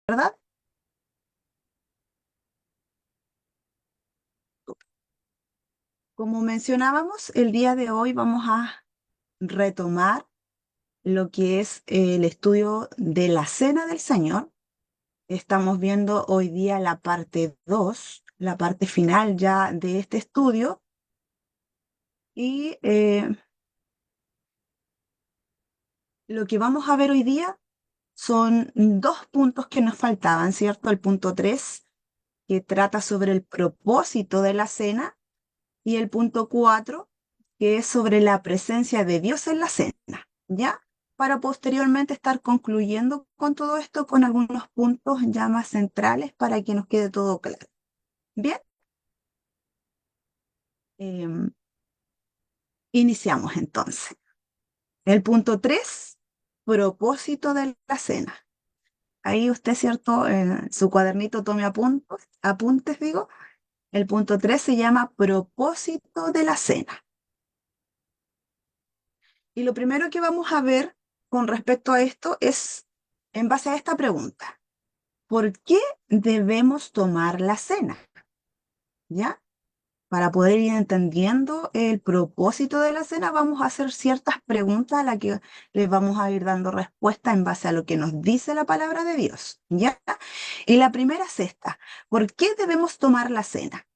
¿verdad? Como mencionábamos, el día de hoy vamos a retomar lo que es el estudio de la Cena del Señor. Estamos viendo hoy día la parte 2, la parte final ya de este estudio. Y lo que vamos a ver hoy día son dos puntos que nos faltaban, ¿cierto? El punto 3, que trata sobre el propósito de la cena, y el punto 4, que es sobre la presencia de Dios en la cena, ¿ya? Para posteriormente estar concluyendo con todo esto con algunos puntos ya más centrales para que nos quede todo claro. Bien, em, iniciamos entonces. El punto 3, propósito de la cena. Ahí usted, ¿cierto? En su cuadernito tome apuntes, digo. El punto 3 se llama propósito de la cena. Y lo primero que vamos a ver con respecto a esto es en base a esta pregunta: ¿por qué debemos tomar la cena? ¿Ya? Para poder ir entendiendo el propósito de la cena, vamos a hacer ciertas preguntas a las que les vamos a ir dando respuesta en base a lo que nos dice la palabra de Dios. ¿Ya? Y la primera es esta: ¿por qué debemos tomar la cena?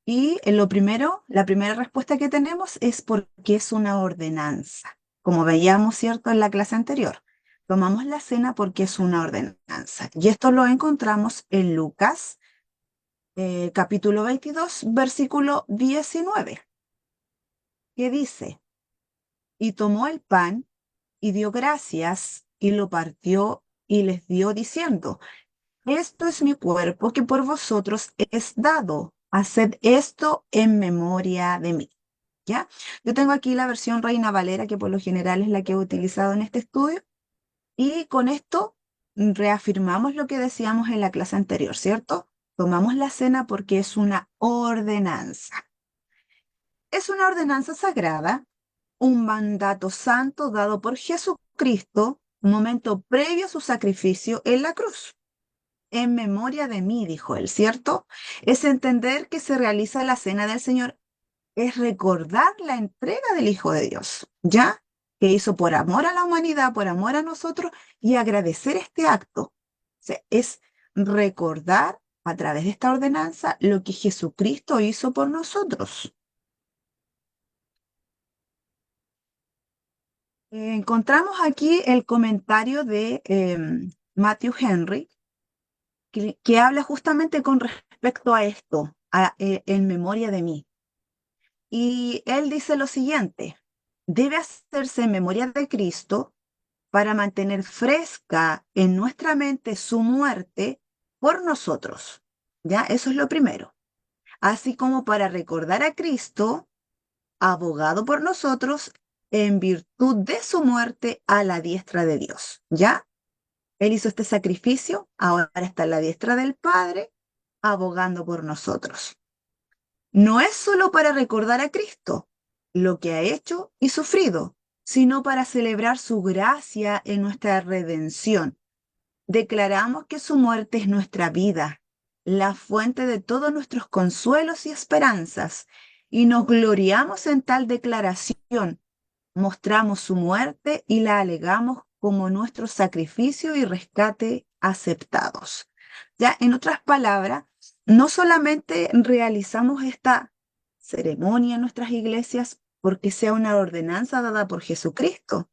Y lo primero, la primera respuesta que tenemos es porque es una ordenanza. Como veíamos, ¿cierto?, en la clase anterior. Tomamos la cena porque es una ordenanza. Y esto lo encontramos en Lucas, capítulo 22, versículo 19, que dice: y tomó el pan y dio gracias y lo partió y les dio diciendo: esto es mi cuerpo que por vosotros es dado. Haced esto en memoria de mí. ¿Ya? Yo tengo aquí la versión Reina Valera, que por lo general es la que he utilizado en este estudio, y con esto reafirmamos lo que decíamos en la clase anterior, ¿cierto? Tomamos la cena porque es una ordenanza. Es una ordenanza sagrada, un mandato santo dado por Jesucristo, un momento previo a su sacrificio en la cruz. En memoria de mí, dijo él, ¿cierto? Es entender que se realiza la cena del Señor, es recordar la entrega del Hijo de Dios, ¿ya? Que hizo por amor a la humanidad, por amor a nosotros, y agradecer este acto. O sea, es recordar a través de esta ordenanza lo que Jesucristo hizo por nosotros. Encontramos aquí el comentario de Matthew Henry, que habla justamente con respecto a esto, en memoria de mí. Y él dice lo siguiente: debe hacerse en memoria de Cristo para mantener fresca en nuestra mente su muerte por nosotros. ¿Ya? Eso es lo primero. Así como para recordar a Cristo, abogado por nosotros, en virtud de su muerte a la diestra de Dios. ¿Ya? Él hizo este sacrificio, ahora está a la diestra del Padre, abogando por nosotros. No es solo para recordar a Cristo, lo que ha hecho y sufrido, sino para celebrar su gracia en nuestra redención. Declaramos que su muerte es nuestra vida, la fuente de todos nuestros consuelos y esperanzas, y nos gloriamos en tal declaración. Mostramos su muerte y la alegamos como nuestro sacrificio y rescate aceptados. Ya, en otras palabras, no solamente realizamos esta ceremonia en nuestras iglesias porque sea una ordenanza dada por Jesucristo,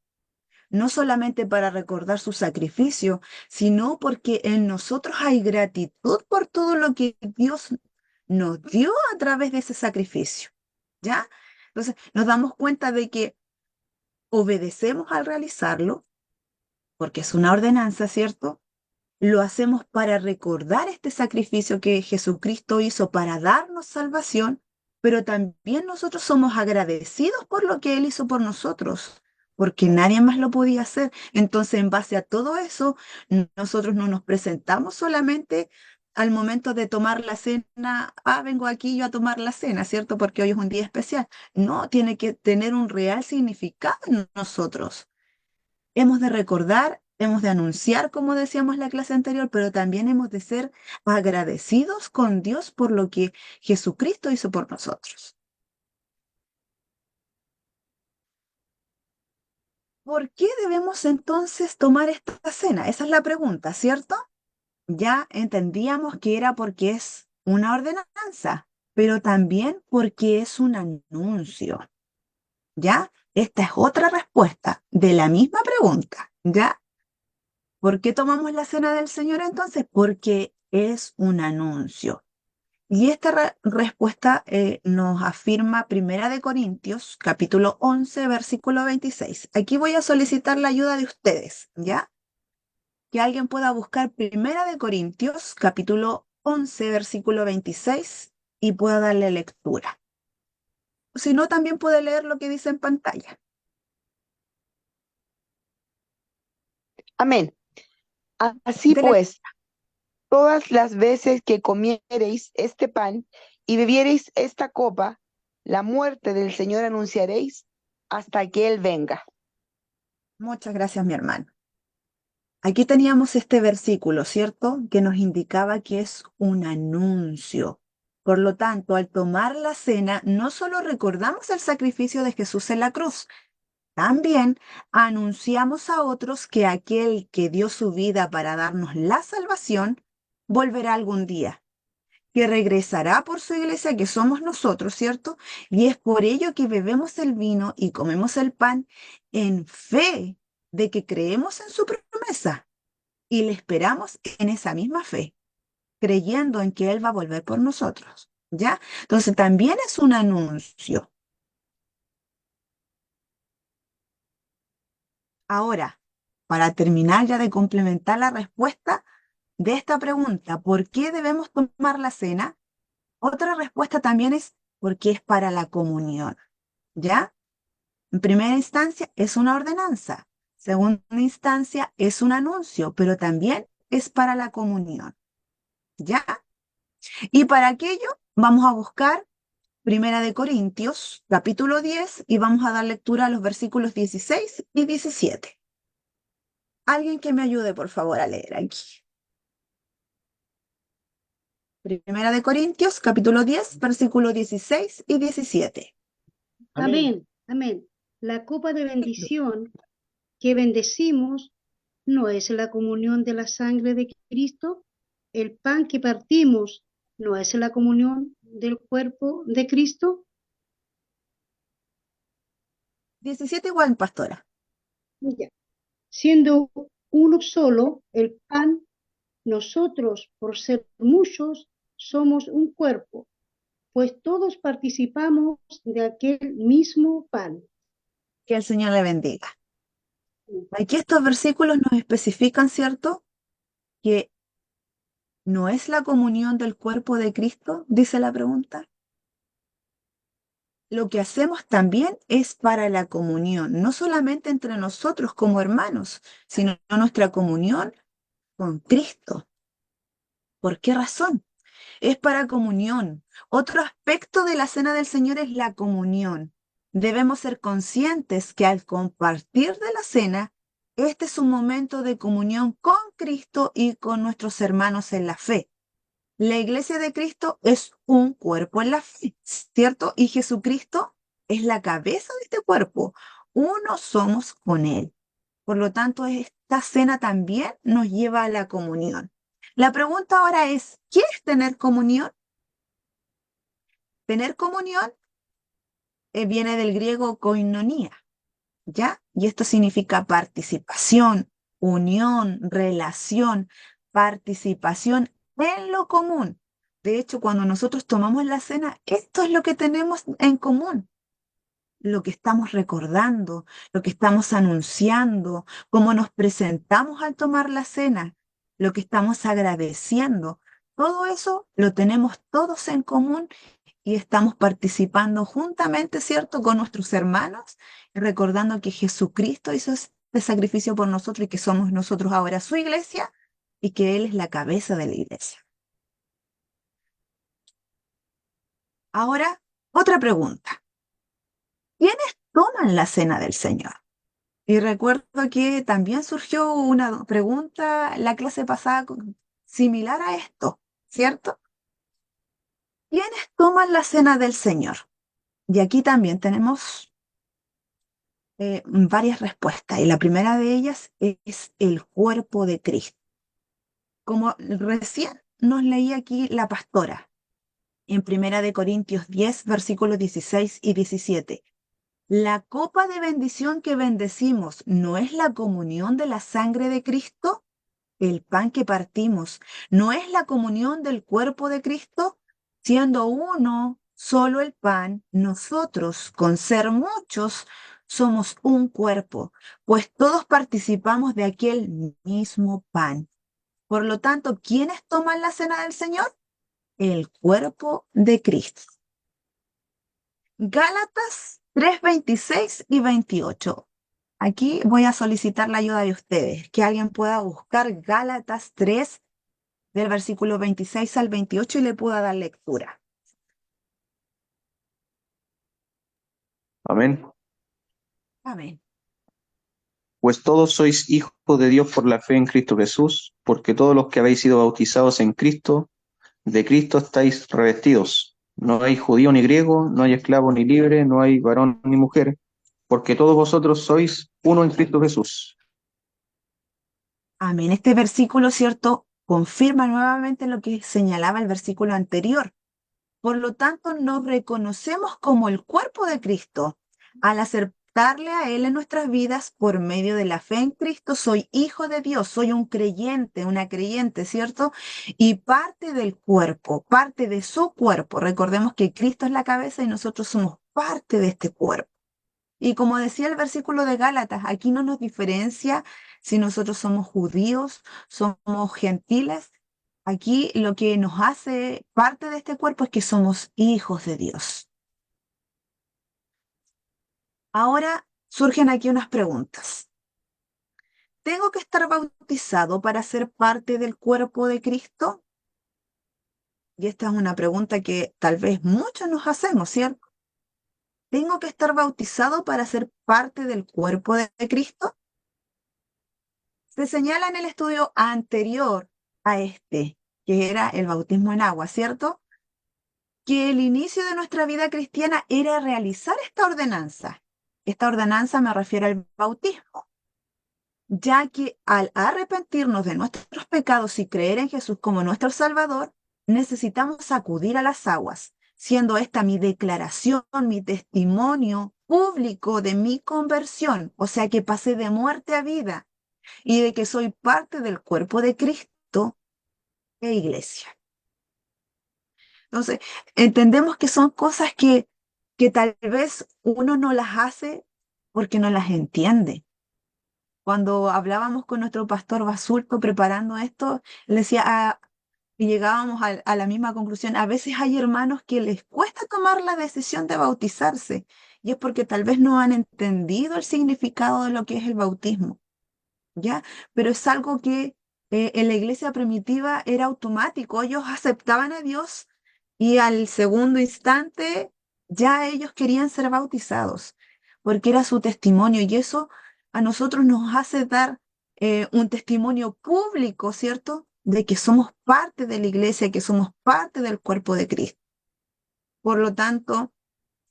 no solamente para recordar su sacrificio, sino porque en nosotros hay gratitud por todo lo que Dios nos dio a través de ese sacrificio. ¿Ya? Entonces, nos damos cuenta de que obedecemos al realizarlo, porque es una ordenanza, ¿cierto? Lo hacemos para recordar este sacrificio que Jesucristo hizo para darnos salvación, pero también nosotros somos agradecidos por lo que Él hizo por nosotros, porque nadie más lo podía hacer. Entonces, en base a todo eso, nosotros no nos presentamos solamente al momento de tomar la cena: vengo aquí yo a tomar la cena, ¿cierto? Porque hoy es un día especial. No, tiene que tener un real significado en nosotros. Hemos de recordar hemos de anunciar, como decíamos en la clase anterior, pero también hemos de ser agradecidos con Dios por lo que Jesucristo hizo por nosotros. ¿Por qué debemos entonces tomar esta cena? Esa es la pregunta, ¿cierto? Ya entendíamos que era porque es una ordenanza, pero también porque es un anuncio, ¿ya? Esta es otra respuesta de la misma pregunta, ¿ya? ¿Por qué tomamos la cena del Señor entonces? Porque es un anuncio. Y esta respuesta nos afirma Primera de Corintios, capítulo 11, versículo 26. Aquí voy a solicitar la ayuda de ustedes, ¿ya? Que alguien pueda buscar Primera de Corintios, capítulo 11, versículo 26, y pueda darle lectura. Si no, también puede leer lo que dice en pantalla. Amén. Así Dele- pues, todas las veces que comiereis este pan y bebiereis esta copa, la muerte del Señor anunciaréis hasta que Él venga. Muchas gracias, mi hermano. Aquí teníamos este versículo, ¿cierto? Que nos indicaba que es un anuncio. Por lo tanto, al tomar la cena, no solo recordamos el sacrificio de Jesús en la cruz, también anunciamos a otros que aquel que dio su vida para darnos la salvación volverá algún día, que regresará por su iglesia, que somos nosotros, ¿cierto? Y es por ello que bebemos el vino y comemos el pan en fe de que creemos en su promesa y le esperamos en esa misma fe, creyendo en que Él va a volver por nosotros, ¿ya? Entonces también es un anuncio. Ahora, para terminar ya de complementar la respuesta de esta pregunta, ¿por qué debemos tomar la cena? Otra respuesta también es porque es para la comunión, ¿ya? En primera instancia es una ordenanza, segunda instancia es un anuncio, pero también es para la comunión, ¿ya? Y para aquello vamos a buscar Primera de Corintios, capítulo 10, y vamos a dar lectura a los versículos 16 y 17. Alguien que me ayude, por favor, a leer aquí. Primera de Corintios, capítulo 10, versículos 16 y 17. Amén, amén. La copa de bendición que bendecimos no es la comunión de la sangre de Cristo. El pan que partimos no es la comunión del cuerpo de Cristo. 17 igual, pastora. Ya. Siendo uno solo el pan, nosotros, por ser muchos, somos un cuerpo, pues todos participamos de aquel mismo pan. Que el Señor le bendiga. Aquí estos versículos nos especifican, ¿cierto? Que no es la comunión del cuerpo de Cristo, dice la pregunta. Lo que hacemos también es para la comunión, no solamente entre nosotros como hermanos, sino nuestra comunión con Cristo. ¿Por qué razón? Es para comunión. Otro aspecto de la cena del Señor es la comunión. Debemos ser conscientes que al compartir de la cena, este es un momento de comunión con Cristo y con nuestros hermanos en la fe. La iglesia de Cristo es un cuerpo en la fe, ¿cierto? Y Jesucristo es la cabeza de este cuerpo. Uno somos con Él. Por lo tanto, esta cena también nos lleva a la comunión. La pregunta ahora es, ¿qué es tener comunión? Tener comunión viene del griego koinonia, ¿ya? Y esto significa participación, unión, relación, participación en lo común. De hecho, cuando nosotros tomamos la cena, esto es lo que tenemos en común, lo que estamos recordando, lo que estamos anunciando, cómo nos presentamos al tomar la cena, lo que estamos agradeciendo. Todo eso lo tenemos todos en común y estamos participando juntamente, ¿cierto?, con nuestros hermanos, y recordando que Jesucristo hizo este sacrificio por nosotros y que somos nosotros ahora su iglesia y que Él es la cabeza de la iglesia. Ahora, otra pregunta. ¿Quiénes toman la cena del Señor? Y recuerdo que también surgió una pregunta la clase pasada similar a esto, ¿cierto? ¿Quiénes toman la cena del Señor? Y aquí también tenemos varias respuestas. Y la primera de ellas es el cuerpo de Cristo. Como recién nos leía aquí la pastora en Primera de Corintios 10, versículos 16 y 17. La copa de bendición que bendecimos no es la comunión de la sangre de Cristo. El pan que partimos no es la comunión del cuerpo de Cristo. Siendo uno solo el pan, nosotros, con ser muchos, somos un cuerpo, pues todos participamos de aquel mismo pan. Por lo tanto, ¿quiénes toman la cena del Señor? El cuerpo de Cristo. Gálatas 3, 26 y 28. Aquí voy a solicitar la ayuda de ustedes, que alguien pueda buscar Gálatas 3 del versículo 26 al 28 y le pueda dar lectura. Amén. Amén. Pues todos sois hijos de Dios por la fe en Cristo Jesús, porque todos los que habéis sido bautizados en Cristo, de Cristo estáis revestidos. No hay judío ni griego, no hay esclavo ni libre, no hay varón ni mujer, porque todos vosotros sois uno en Cristo Jesús. Amén. Este versículo, ¿cierto?, confirma nuevamente lo que señalaba el versículo anterior. Por lo tanto, nos reconocemos como el cuerpo de Cristo. Al aceptarle a Él en nuestras vidas por medio de la fe en Cristo, soy hijo de Dios, soy un creyente, una creyente, ¿cierto? Y parte del cuerpo, parte de su cuerpo. Recordemos que Cristo es la cabeza y nosotros somos parte de este cuerpo. Y como decía el versículo de Gálatas, aquí no nos diferencia si nosotros somos judíos, somos gentiles. Aquí lo que nos hace parte de este cuerpo es que somos hijos de Dios. Ahora surgen aquí unas preguntas. ¿Tengo que estar bautizado para ser parte del cuerpo de Cristo? Y esta es una pregunta que tal vez muchos nos hacemos, ¿cierto? ¿Tengo que estar bautizado para ser parte del cuerpo de Cristo? Se señala en el estudio anterior a este, que era el bautismo en agua, ¿cierto?, que el inicio de nuestra vida cristiana era realizar esta ordenanza. Esta ordenanza me refiero al bautismo, ya que al arrepentirnos de nuestros pecados y creer en Jesús como nuestro Salvador, necesitamos acudir a las aguas, siendo esta mi declaración, mi testimonio público de mi conversión, o sea que pasé de muerte a vida y de que soy parte del cuerpo de Cristo e iglesia. Entonces, entendemos que son cosas que tal vez uno no las hace porque no las entiende. Cuando hablábamos con nuestro pastor Basulto preparando esto, le decía, y llegábamos a la misma conclusión, a veces hay hermanos que les cuesta tomar la decisión de bautizarse, y es porque tal vez no han entendido el significado de lo que es el bautismo. ¿Ya? Pero es algo que en la iglesia primitiva era automático. Ellos aceptaban a Dios y al segundo instante ya ellos querían ser bautizados, porque era su testimonio y eso a nosotros nos hace dar un testimonio público, ¿cierto? De que somos parte de la iglesia, que somos parte del cuerpo de Cristo. Por lo tanto,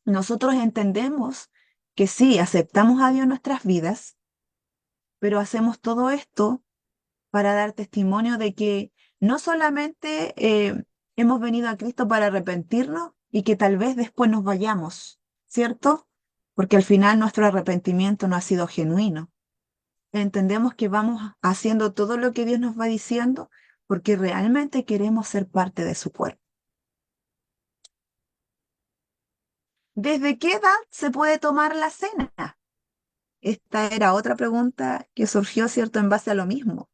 nosotros entendemos que sí, aceptamos a Dios en nuestras vidas, pero hacemos todo esto para dar testimonio de que no solamente hemos venido a Cristo para arrepentirnos y que tal vez después nos vayamos, ¿cierto? Porque al final nuestro arrepentimiento no ha sido genuino. Entendemos que vamos haciendo todo lo que Dios nos va diciendo porque realmente queremos ser parte de su cuerpo. ¿Desde qué edad se puede tomar la cena? Esta era otra pregunta que surgió, ¿cierto?, en base a lo mismo.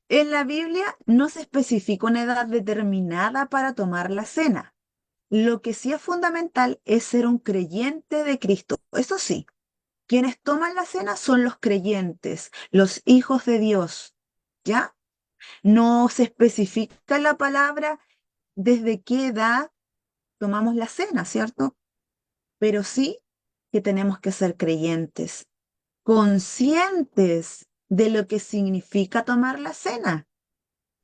En la Biblia no se especifica una edad determinada para tomar la cena. Lo que sí es fundamental es ser un creyente de Cristo. Eso sí, quienes toman la cena son los creyentes, los hijos de Dios. ¿Ya? No se especifica en la palabra desde qué edad tomamos la cena, ¿cierto? Pero sí que tenemos que ser creyentes. conscientes de lo que significa tomar la cena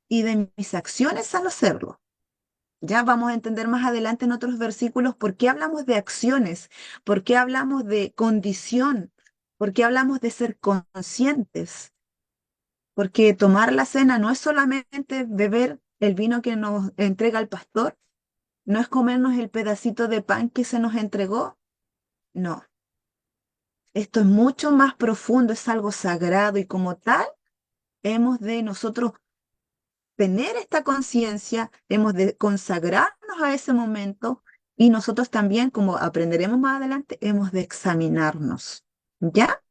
y de mis acciones al hacerlo. Ya vamos a entender más adelante en otros versículos por qué hablamos de acciones, por qué hablamos de condición, por qué hablamos de ser conscientes. Porque tomar la cena no es solamente beber el vino que nos entrega el pastor, no es comernos el pedacito de pan que se nos entregó, no. Esto es mucho más profundo, es algo sagrado y como tal hemos de nosotros tener esta conciencia, hemos de consagrarnos a ese momento y nosotros también, como aprenderemos más adelante, hemos de examinarnos. ¿Ya?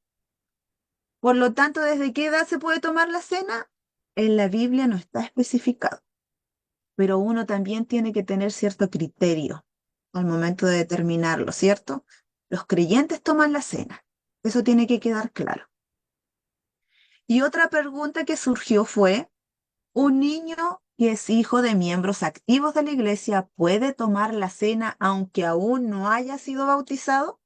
Por lo tanto, ¿desde qué edad se puede tomar la cena? En la Biblia no está especificado, pero uno también tiene que tener cierto criterio al momento de determinarlo, ¿cierto? Los creyentes toman la cena, eso tiene que quedar claro. Y otra pregunta que surgió fue, ¿un niño que es hijo de miembros activos de la iglesia puede tomar la cena aunque aún no haya sido bautizado?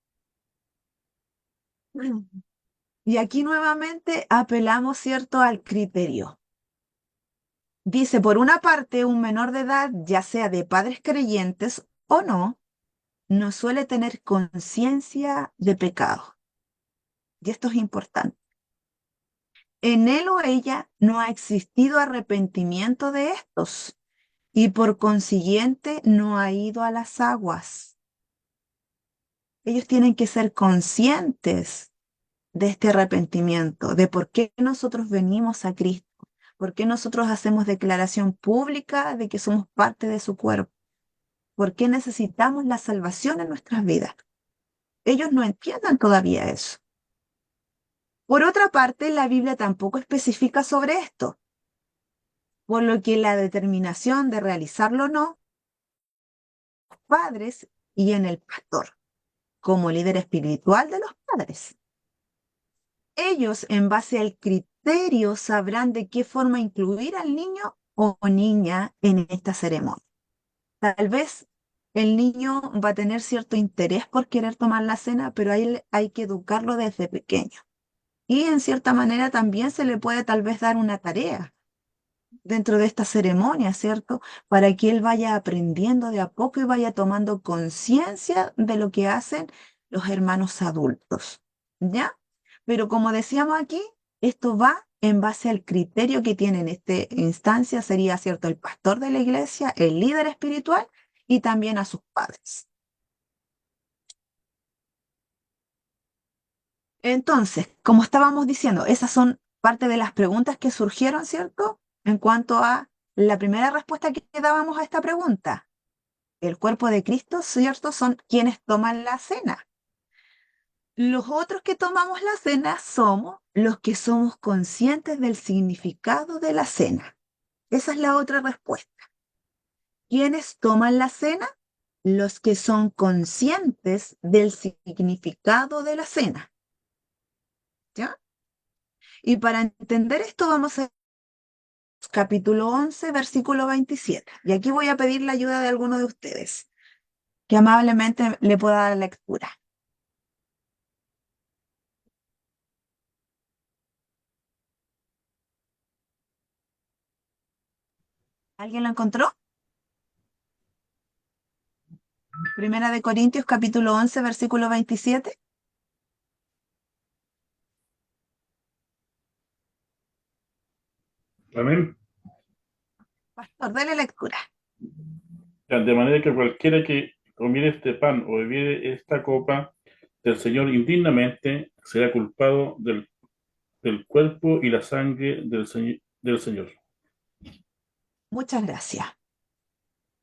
Y aquí nuevamente apelamos, ¿cierto?, al criterio. Dice, por una parte, un menor de edad, ya sea de padres creyentes o no suele tener conciencia de pecado. Y esto es importante. En él o ella no ha existido arrepentimiento de estos y por consiguiente no ha ido a las aguas. Ellos tienen que ser conscientes de este arrepentimiento, de por qué nosotros venimos a Cristo, por qué nosotros hacemos declaración pública de que somos parte de su cuerpo, por qué necesitamos la salvación en nuestras vidas. Ellos no entienden todavía eso. Por otra parte, la Biblia tampoco especifica sobre esto, por lo que la determinación de realizarlo o no, los padres y en el pastor, como líder espiritual de los padres. Ellos, en base al criterio, sabrán de qué forma incluir al niño o niña en esta ceremonia. Tal vez el niño va a tener cierto interés por querer tomar la cena, pero hay que educarlo desde pequeño. Y en cierta manera también se le puede tal vez dar una tarea dentro de esta ceremonia, ¿cierto? Para que él vaya aprendiendo de a poco y vaya tomando conciencia de lo que hacen los hermanos adultos, ¿ya? Pero como decíamos aquí, esto va en base al criterio que tiene en esta instancia, sería, ¿cierto?, el pastor de la iglesia, el líder espiritual y también a sus padres. Entonces, como estábamos diciendo, esas son parte de las preguntas que surgieron, ¿cierto? En cuanto a la primera respuesta que dábamos a esta pregunta. El cuerpo de Cristo, ¿cierto? Son quienes toman la cena. Los otros que tomamos la cena somos los que somos conscientes del significado de la cena. Esa es la otra respuesta. ¿Quiénes toman la cena? Los que son conscientes del significado de la cena. ¿Ya? Y para entender esto vamos a capítulo 11, versículo 27. Y aquí voy a pedir la ayuda de alguno de ustedes, que amablemente le pueda dar lectura. ¿Alguien lo encontró? Primera de Corintios, capítulo 11, versículo 27. Amén. Pastor, dele lectura. De manera que cualquiera que comiere este pan o bebiere esta copa del Señor indignamente será culpado del cuerpo y la sangre del Señor. Muchas gracias.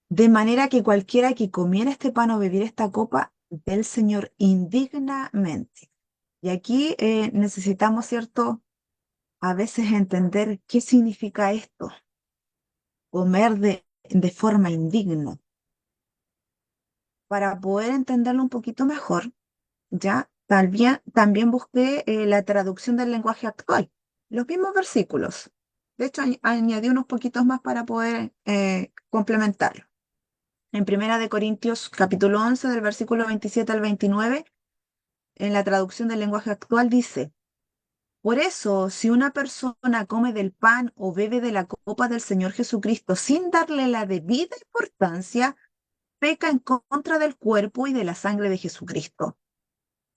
De manera que cualquiera que comiera este pan o bebiera esta copa del Señor indignamente. Y aquí necesitamos, ¿cierto?, a veces entender qué significa esto, comer de forma indigna. Para poder entenderlo un poquito mejor, ya también busqué la traducción del lenguaje actual, los mismos versículos. De hecho, añadí unos poquitos más para poder complementarlo. En Primera de Corintios, capítulo 11, del versículo 27 al 29, en la traducción del lenguaje actual dice, Por eso, si una persona come del pan o bebe de la copa del Señor Jesucristo sin darle la debida importancia, peca en contra del cuerpo y de la sangre de Jesucristo.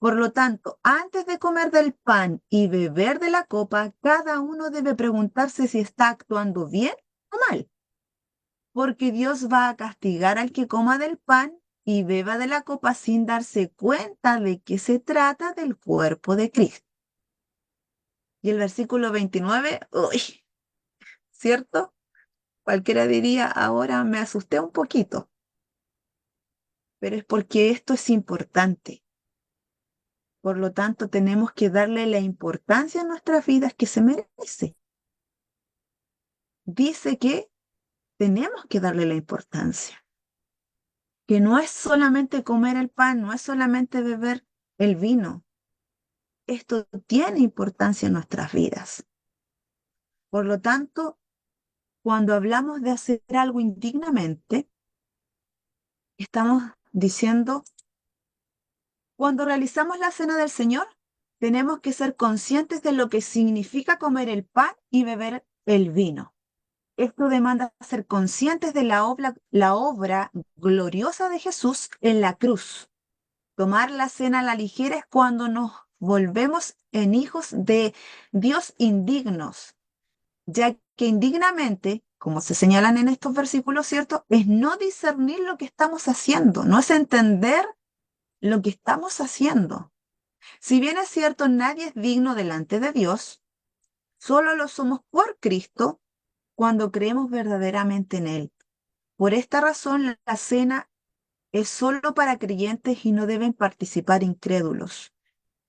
Por lo tanto, antes de comer del pan y beber de la copa, cada uno debe preguntarse si está actuando bien o mal, porque Dios va a castigar al que coma del pan y beba de la copa sin darse cuenta de que se trata del cuerpo de Cristo. Y el versículo 29, uy, ¿cierto? Cualquiera diría, ahora me asusté un poquito, pero es porque esto es importante. Por lo tanto, tenemos que darle la importancia en nuestras vidas que se merece. Dice que tenemos que darle la importancia, que no es solamente comer el pan, no es solamente beber el vino. Esto tiene importancia en nuestras vidas. Por lo tanto, cuando hablamos de hacer algo indignamente, estamos diciendo, cuando realizamos la cena del Señor, tenemos que ser conscientes de lo que significa comer el pan y beber el vino. Esto demanda ser conscientes de la obra gloriosa de Jesús en la cruz. Tomar la cena a la ligera es cuando nos volvemos en hijos de Dios indignos, ya que indignamente, como se señalan en estos versículos, ¿cierto? Es no discernir lo que estamos haciendo, no es entender lo que estamos haciendo. Si bien es cierto, nadie es digno delante de Dios, solo lo somos por Cristo cuando creemos verdaderamente en Él. Por esta razón, la cena es solo para creyentes y no deben participar incrédulos,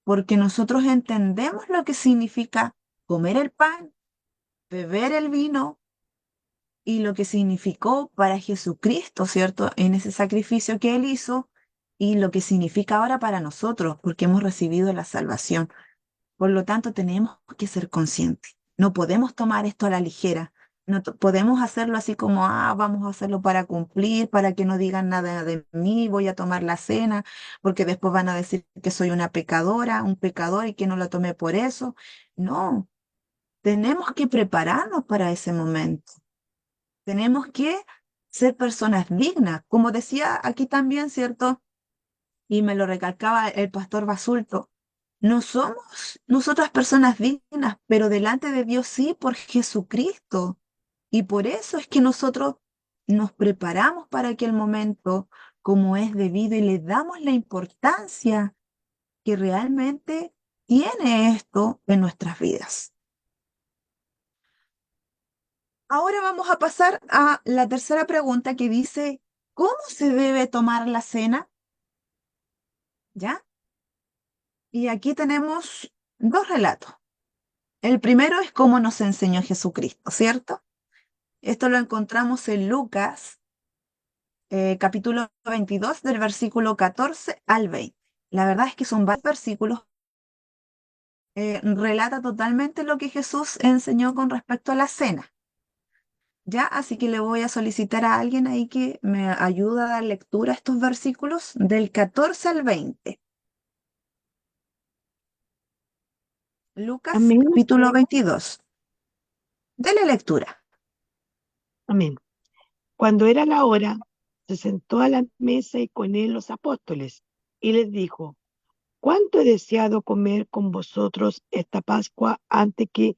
porque nosotros entendemos lo que significa comer el pan, beber el vino y lo que significó para Jesucristo, ¿cierto? En ese sacrificio que Él hizo y lo que significa ahora para nosotros, porque hemos recibido la salvación. Por lo tanto, tenemos que ser conscientes. No podemos tomar esto a la ligera. No podemos hacerlo así como, vamos a hacerlo para cumplir, para que no digan nada de mí, voy a tomar la cena, porque después van a decir que soy una pecadora, un pecador y que no la tomé por eso. No, tenemos que prepararnos para ese momento. Tenemos que ser personas dignas. Como decía aquí también, ¿cierto? Y me lo recalcaba el pastor Basulto. No somos nosotras personas dignas, pero delante de Dios sí, por Jesucristo. Y por eso es que nosotros nos preparamos para aquel momento como es debido y le damos la importancia que realmente tiene esto en nuestras vidas. Ahora vamos a pasar a la tercera pregunta que dice, ¿cómo se debe tomar la cena? ¿Ya? Y aquí tenemos dos relatos. El primero es cómo nos enseñó Jesucristo, ¿cierto? Esto lo encontramos en Lucas, capítulo 22, del versículo 14 al 20. La verdad es que son varios versículos. Relata totalmente lo que Jesús enseñó con respecto a la cena. ¿Ya? Así que le voy a solicitar a alguien ahí que me ayude a dar lectura a estos versículos del 14 al 20. Lucas, Amén, capítulo 22. Dele lectura. amén. Cuando era la hora, se sentó a la mesa y con él los apóstoles, y les dijo, ¿cuánto he deseado comer con vosotros esta Pascua antes que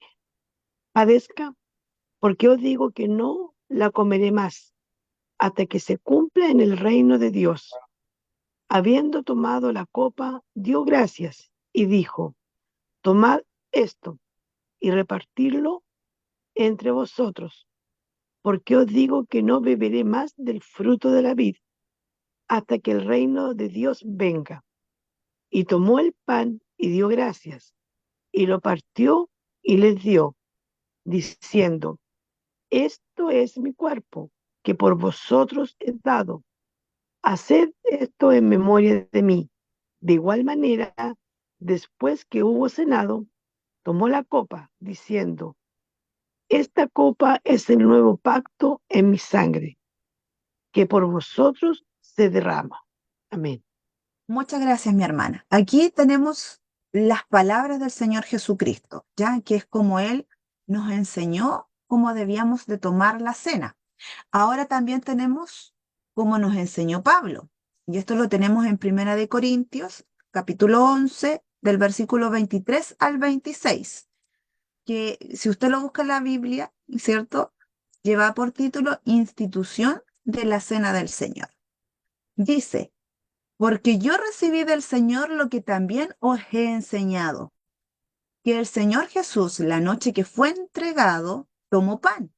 padezca? Porque os digo que no la comeré más, hasta que se cumpla en el reino de Dios. Habiendo tomado la copa, dio gracias y dijo, tomad esto y repartidlo entre vosotros, porque os digo que no beberé más del fruto de la vid hasta que el reino de Dios venga. Y tomó el pan y dio gracias, y lo partió y les dio, diciendo, esto es mi cuerpo, que por vosotros es dado. Haced esto en memoria de mí. De igual manera, después que hubo cenado, tomó la copa, diciendo, esta copa es el nuevo pacto en mi sangre, que por vosotros se derrama. Amén. Muchas gracias, mi hermana. Aquí tenemos las palabras del Señor Jesucristo, ya que es como Él nos enseñó cómo debíamos de tomar la cena. Ahora también tenemos cómo nos enseñó Pablo, y esto lo tenemos en Primera de Corintios, capítulo 11, del versículo 23 al 26, que si usted lo busca en la Biblia, ¿cierto? Lleva por título Institución de la Cena del Señor. Dice, porque yo recibí del Señor lo que también os he enseñado, que el Señor Jesús, la noche que fue entregado, tomó pan,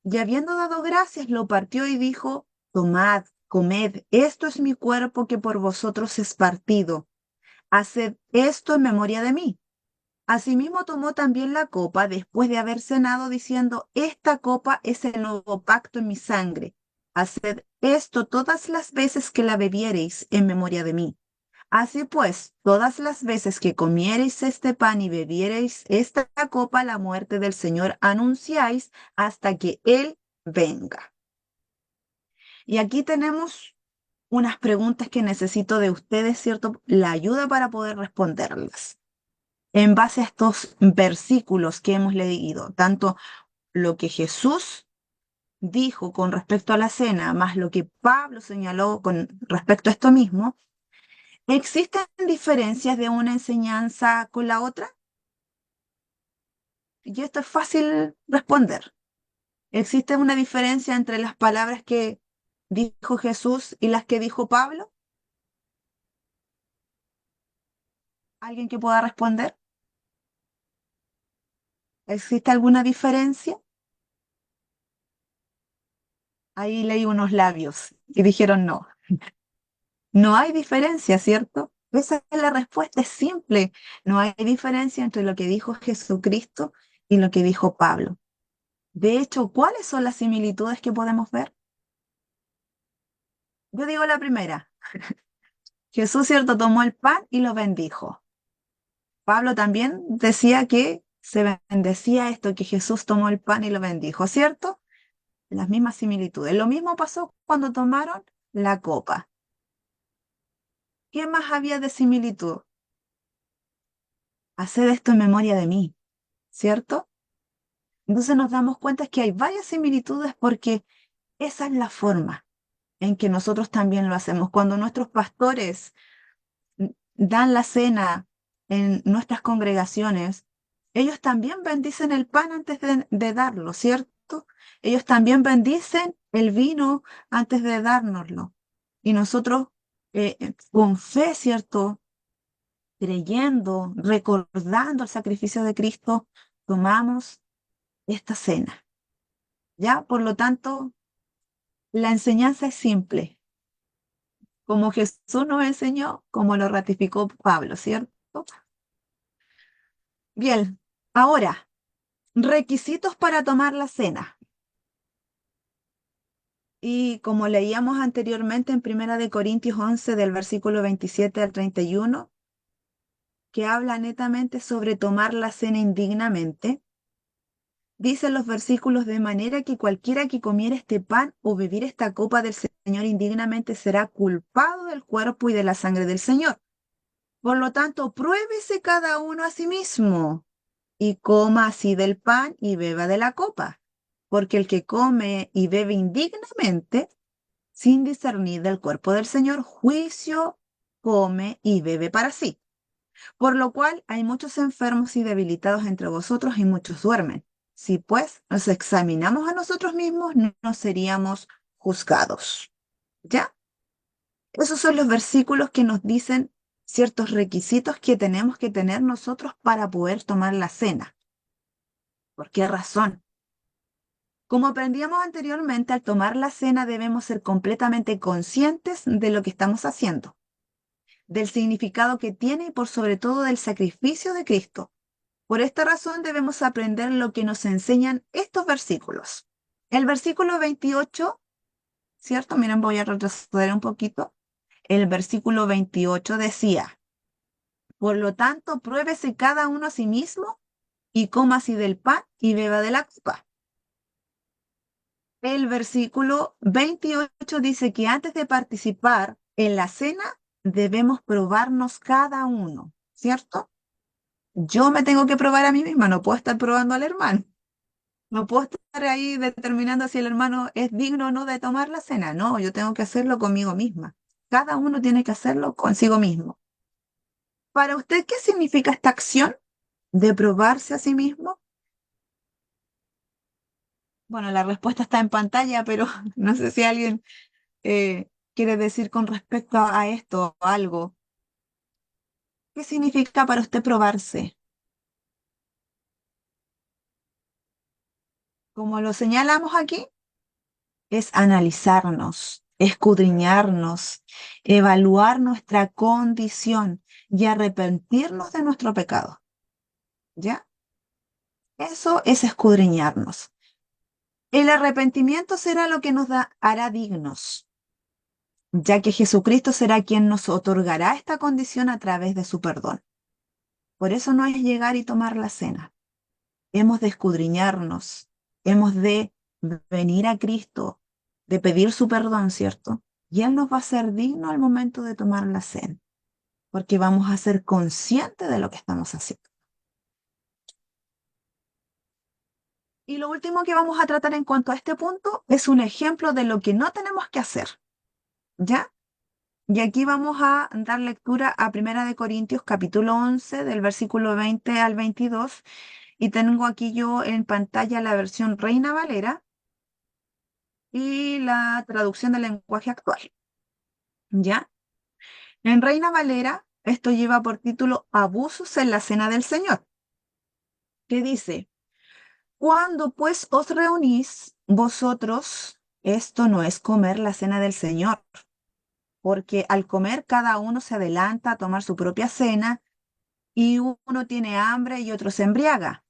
y habiendo dado gracias, lo partió y dijo, tomad, comed, esto es mi cuerpo que por vosotros es partido. Haced esto en memoria de mí. Asimismo tomó también la copa después de haber cenado, diciendo, esta copa es el nuevo pacto en mi sangre. Haced esto todas las veces que la bebiereis en memoria de mí. Así pues, todas las veces que comiereis este pan y bebiereis esta copa, la muerte del Señor anunciáis hasta que Él venga. Y aquí tenemos unas preguntas que necesito de ustedes, ¿cierto? La ayuda para poder responderlas. En base a estos versículos que hemos leído, tanto lo que Jesús dijo con respecto a la cena, más lo que Pablo señaló con respecto a esto mismo, ¿existen diferencias de una enseñanza con la otra? Y esto es fácil responder. ¿Existe una diferencia entre las palabras que dijo Jesús y las que dijo Pablo? ¿Alguien que pueda responder? ¿Existe alguna diferencia? Ahí leí unos labios y dijeron no. No hay diferencia, ¿cierto? Esa es la respuesta, es simple. No hay diferencia entre lo que dijo Jesucristo y lo que dijo Pablo. De hecho, ¿cuáles son las similitudes que podemos ver? Yo digo la primera. Jesús, ¿cierto? Tomó el pan y lo bendijo. Pablo también decía que se bendecía esto, que Jesús tomó el pan y lo bendijo, ¿cierto? Las mismas similitudes. Lo mismo pasó cuando tomaron la copa. ¿Qué más había de similitud? Haced esto en memoria de mí, ¿cierto? Entonces nos damos cuenta que hay varias similitudes porque esa es la forma en que nosotros también lo hacemos. Cuando nuestros pastores dan la cena en nuestras congregaciones, ellos también bendicen el pan antes de darlo, ¿cierto? Ellos también bendicen el vino antes de dárnoslo. Y nosotros, con fe, ¿cierto? Creyendo, recordando el sacrificio de Cristo, tomamos esta cena. ¿Ya? Por lo tanto, la enseñanza es simple, como Jesús nos enseñó, como lo ratificó Pablo, ¿cierto? Bien, ahora, requisitos para tomar la cena. Y como leíamos anteriormente en Primera de Corintios 11, del versículo 27 al 31, que habla netamente sobre tomar la cena indignamente, dicen los versículos, de manera que cualquiera que comiera este pan o bebiera esta copa del Señor indignamente será culpado del cuerpo y de la sangre del Señor. Por lo tanto, pruébese cada uno a sí mismo y coma así del pan y beba de la copa, porque el que come y bebe indignamente, sin discernir del cuerpo del Señor, juicio come y bebe para sí. Por lo cual hay muchos enfermos y debilitados entre vosotros y muchos duermen. Si pues nos examinamos a nosotros mismos, no seríamos juzgados. ¿Ya? Esos son los versículos que nos dicen ciertos requisitos que tenemos que tener nosotros para poder tomar la cena. ¿Por qué razón? Como aprendíamos anteriormente, al tomar la cena debemos ser completamente conscientes de lo que estamos haciendo, del significado que tiene y por sobre todo del sacrificio de Cristo. Por esta razón debemos aprender lo que nos enseñan estos versículos. El versículo 28, ¿cierto? Miren, voy a retroceder un poquito. El versículo 28 decía, por lo tanto, pruébese cada uno a sí mismo y coma así del pan y beba de la copa. El versículo 28 dice que antes de participar en la cena debemos probarnos cada uno, ¿cierto? yo me tengo que probar a mí misma, no puedo estar probando al hermano. No puedo estar ahí determinando si el hermano es digno o no de tomar la cena. No, yo tengo que hacerlo conmigo misma. Cada uno tiene que hacerlo consigo mismo. Para usted, ¿qué significa esta acción de probarse a sí mismo? Bueno, la respuesta está en pantalla, pero no sé si alguien quiere decir con respecto a esto algo. ¿Qué significa para usted probarse? Como lo señalamos aquí, es analizarnos, escudriñarnos, evaluar nuestra condición y arrepentirnos de nuestro pecado. ¿Ya? Eso es escudriñarnos. El arrepentimiento será lo que hará dignos, ya que Jesucristo será quien nos otorgará esta condición a través de su perdón. Por eso no es llegar y tomar la cena. Hemos de escudriñarnos, hemos de venir a Cristo, de pedir su perdón, ¿cierto? Y Él nos va a hacer digno al momento de tomar la cena, porque vamos a ser conscientes de lo que estamos haciendo. Y lo último que vamos a tratar en cuanto a este punto es un ejemplo de lo que no tenemos que hacer, ¿ya? Y aquí vamos a dar lectura a 1 Corintios capítulo 11, del versículo 20 al 22, y tengo aquí yo en pantalla la versión Reina Valera y la traducción del lenguaje actual, ¿ya? En Reina Valera, esto lleva por título Abusos en la Cena del Señor, que dice: cuando pues os reunís, vosotros, esto no es comer la cena del Señor, porque al comer cada uno se adelanta a tomar su propia cena, y uno tiene hambre y otro se embriaga.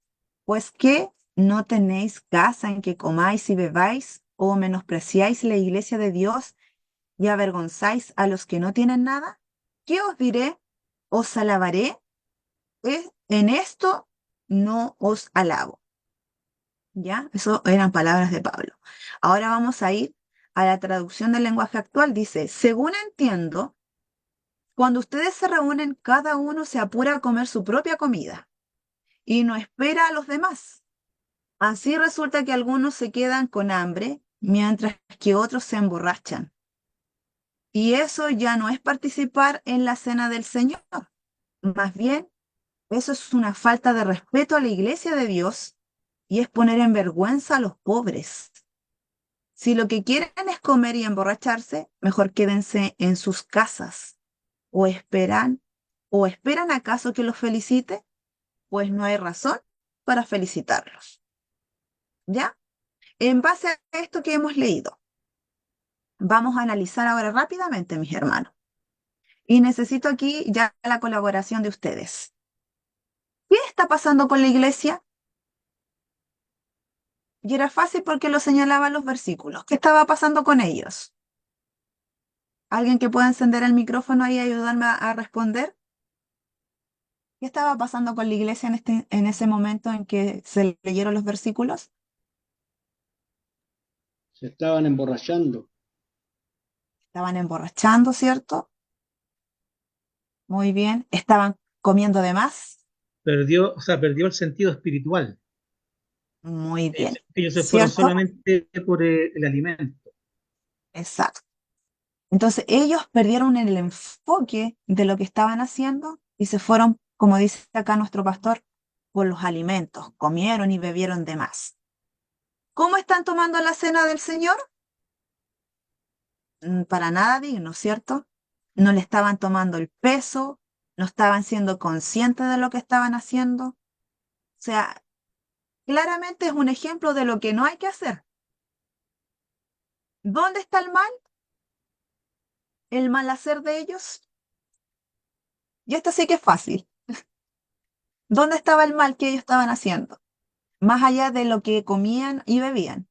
Pues ¿qué? ¿No tenéis casa en que comáis y bebáis, o menospreciáis la iglesia de Dios y avergonzáis a los que no tienen nada? ¿Qué os diré? ¿Os alabaré? En esto no os alabo. ¿Ya? Eso eran palabras de Pablo. Ahora vamos a ir a la traducción del lenguaje actual. Dice: según entiendo, cuando ustedes se reúnen, cada uno se apura a comer su propia comida y no espera a los demás. Así resulta que algunos se quedan con hambre, mientras que otros se emborrachan. Y eso ya no es participar en la cena del Señor. Más bien, eso es una falta de respeto a la iglesia de Dios y es poner en vergüenza a los pobres. Si lo que quieren es comer y emborracharse, mejor quédense en sus casas. O esperan, o esperan acaso que los felicite, pues no hay razón para felicitarlos. ¿Ya? En base a esto que hemos leído, vamos a analizar ahora rápidamente, mis hermanos. Y necesito aquí ya la colaboración de ustedes. ¿Qué está pasando con la iglesia? Y era fácil porque lo señalaban los versículos. ¿Qué estaba pasando con ellos? ¿Alguien que pueda encender el micrófono ahí y ayudarme a responder? ¿Qué estaba pasando con la iglesia en ese momento en que se leyeron los versículos? Se estaban emborrachando. Estaban emborrachando, ¿cierto? Muy bien. Estaban comiendo de más. Perdió el sentido espiritual. Muy bien. Ellos se fueron ¿Cierto? solamente por el alimento. Exacto. Entonces ellos perdieron el enfoque de lo que estaban haciendo y se fueron, como dice acá nuestro pastor, por los alimentos. Comieron y bebieron de más. ¿Cómo están tomando la cena del Señor? Para nada digno, ¿cierto? No le estaban tomando el peso, no estaban siendo conscientes de lo que estaban haciendo. O sea, claramente es un ejemplo de lo que no hay que hacer. ¿Dónde está el mal? ¿El mal hacer de ellos? Y esto sí que es fácil. ¿Dónde estaba el mal que ellos estaban haciendo? Más allá de lo que comían y bebían.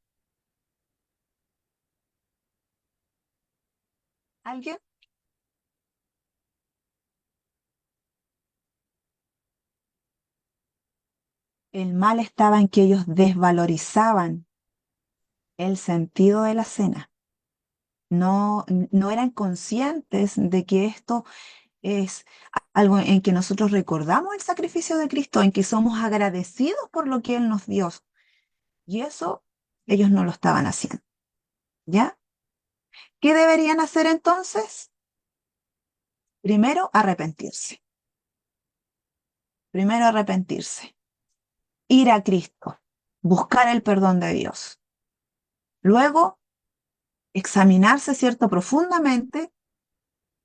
¿Alguien? El mal estaba en que ellos desvalorizaban el sentido de la cena. No eran conscientes de que esto es algo en que nosotros recordamos el sacrificio de Cristo, en que somos agradecidos por lo que Él nos dio. Y eso ellos no lo estaban haciendo, ¿ya? ¿Qué deberían hacer entonces? Primero, arrepentirse. Primero, arrepentirse. Ir a Cristo. Buscar el perdón de Dios. Luego, examinarse, ¿cierto? Profundamente,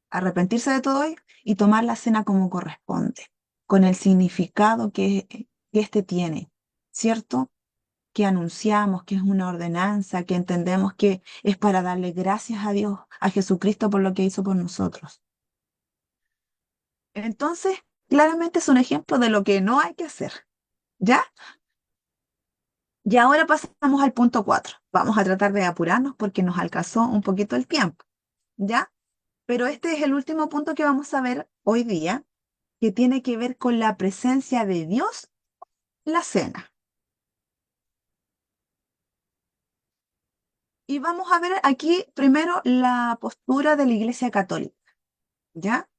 arrepentirse de todo ello y tomar la cena como corresponde, con el significado que éste tiene, ¿cierto? Que anunciamos, que es una ordenanza, que entendemos que es para darle gracias a Dios, a Jesucristo por lo que hizo por nosotros. Entonces, claramente es un ejemplo de lo que no hay que hacer, ¿ya? Y ahora pasamos al punto 4. Vamos a tratar de apurarnos porque nos alcanzó un poquito el tiempo, ¿ya? Pero este es el último punto que vamos a ver hoy día, que tiene que ver con la presencia de Dios en la cena. Y vamos a ver aquí primero la postura de la Iglesia Católica, ¿ya?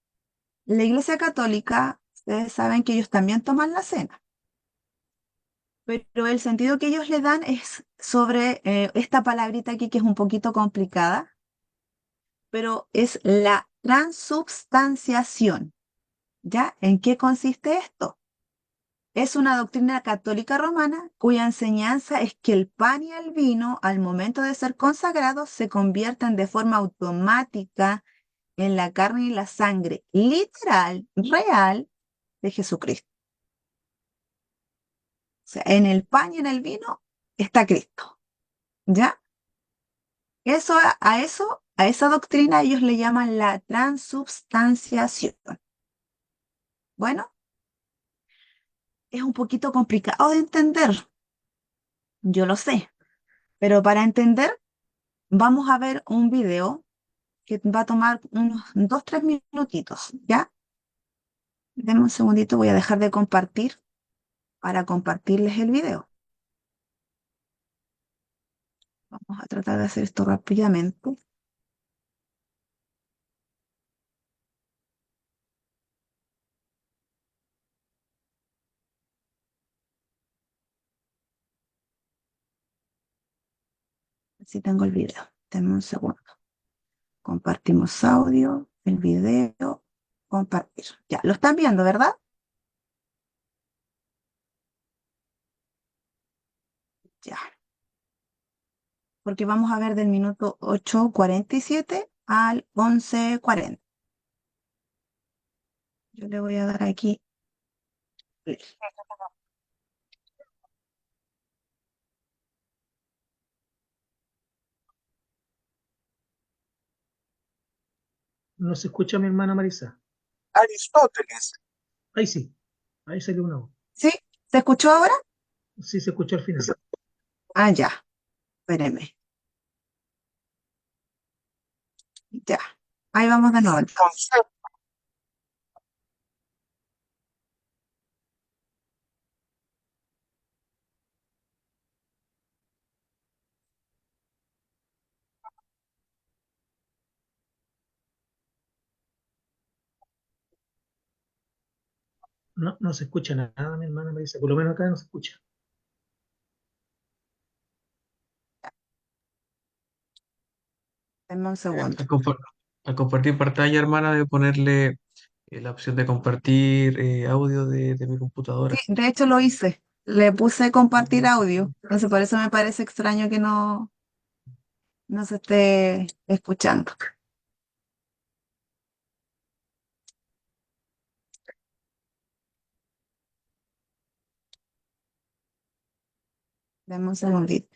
La Iglesia Católica, ustedes saben que ellos también toman la cena, pero el sentido que ellos le dan es sobre esta palabrita aquí que es un poquito complicada, pero es la transubstanciación, ¿ya? ¿En qué consiste esto? Es una doctrina católica romana cuya enseñanza es que el pan y el vino, al momento de ser consagrados, se convierten de forma automática en la carne y la sangre literal, real de Jesucristo. O sea, en el pan y en el vino está Cristo, ¿ya? Eso, a esa doctrina ellos le llaman la transubstanciación. Bueno, es un poquito complicado de entender, yo lo sé, pero para entender vamos a ver un video que va a tomar unos 2, 3 minutitos, ¿ya? Denme un segundito, voy a dejar de compartir para compartirles el video. Vamos a tratar de hacer esto rápidamente. Si tengo el video. Denme un segundo. Compartimos audio, el video, compartir. Ya, lo están viendo, ¿verdad? Ya. Porque vamos a ver del minuto 8:47 al 11:40. Yo le voy a dar aquí play. No se escucha mi hermana Marisa. Aristóteles. Ahí sí, ahí salió una voz. ¿Sí? ¿Se escuchó ahora? Sí, se escuchó al final. Ah, ya. Espéreme. Ya. Ahí vamos de nuevo. No, no se escucha nada, mi hermana Marisa. Por lo menos acá no se escucha. Denme un segundo. Al compartir pantalla, hermana, de ponerle la opción de compartir audio de mi Sí, computadora. de hecho lo hice. Le puse compartir audio. Entonces por eso me parece extraño que no se esté escuchando. Denme un segundito.